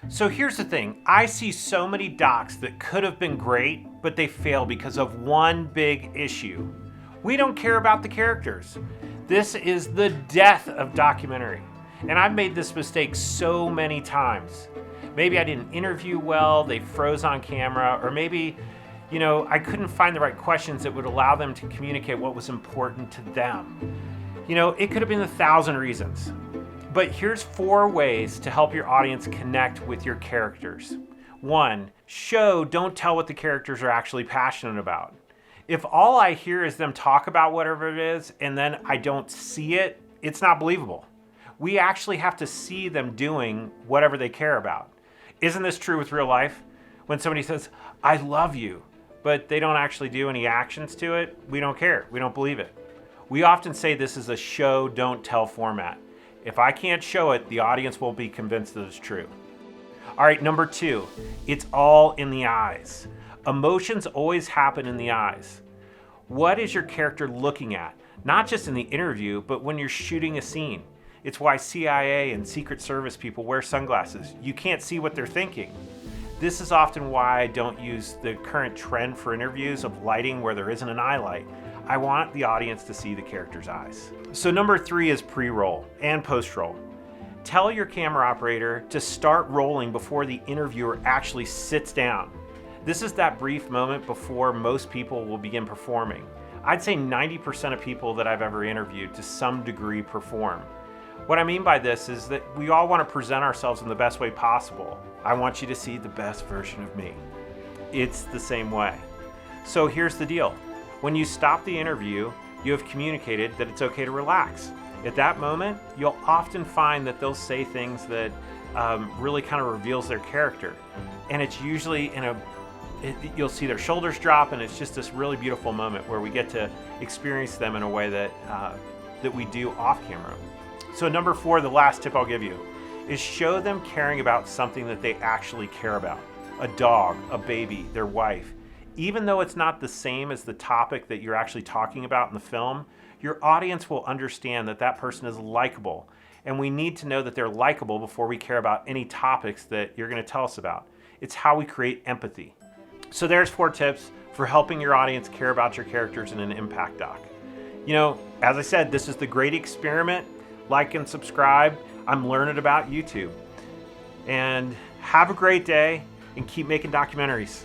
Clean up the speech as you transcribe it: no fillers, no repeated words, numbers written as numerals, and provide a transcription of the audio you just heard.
So here's the thing, I see so many docs that could have been great, but they fail because of one big issue. We don't care about the characters. This is the death of documentary. And I've made this mistake so many times. Maybe I didn't interview well, they froze on camera, or maybe, I couldn't find the right questions that would allow them to communicate what was important to them. It could have been 1,000 reasons. But here's 4 ways to help your audience connect with your characters. 1, show, don't tell what the characters are actually passionate about. If all I hear is them talk about whatever it is and then I don't see it, it's not believable. We actually have to see them doing whatever they care about. Isn't this true with real life? When somebody says, I love you, but they don't actually do any actions to it, we don't care, we don't believe it. We often say this is a show, don't tell format. If I can't show it, the audience won't be convinced that it's true. All right, number 2, it's all in the eyes. Emotions always happen in the eyes. What is your character looking at? Not just in the interview, but when you're shooting a scene. It's why CIA and Secret Service people wear sunglasses. You can't see what they're thinking. This is often why I don't use the current trend for interviews of lighting where there isn't an eye light. I want the audience to see the character's eyes. So number 3 is pre-roll and post-roll. Tell your camera operator to start rolling before the interviewer actually sits down. This is that brief moment before most people will begin performing. I'd say 90% of people that I've ever interviewed to some degree perform. What I mean by this is that we all want to present ourselves in the best way possible. I want you to see the best version of me. It's the same way. So here's the deal. When you stop the interview, you have communicated that it's okay to relax. At that moment, you'll often find that they'll say things that really kind of reveals their character. And it's usually you'll see their shoulders drop, and it's just this really beautiful moment where we get to experience them in a way that we do off camera. So number 4, the last tip I'll give you, is show them caring about something that they actually care about. A dog, a baby, their wife. Even though it's not the same as the topic that you're actually talking about in the film, your audience will understand that that person is likable. And we need to know that they're likable before we care about any topics that you're going to tell us about. It's how we create empathy. So there's 4 tips for helping your audience care about your characters in an impact doc. As I said, this is the great experiment. Like and subscribe. I'm learning about YouTube. And have a great day and keep making documentaries.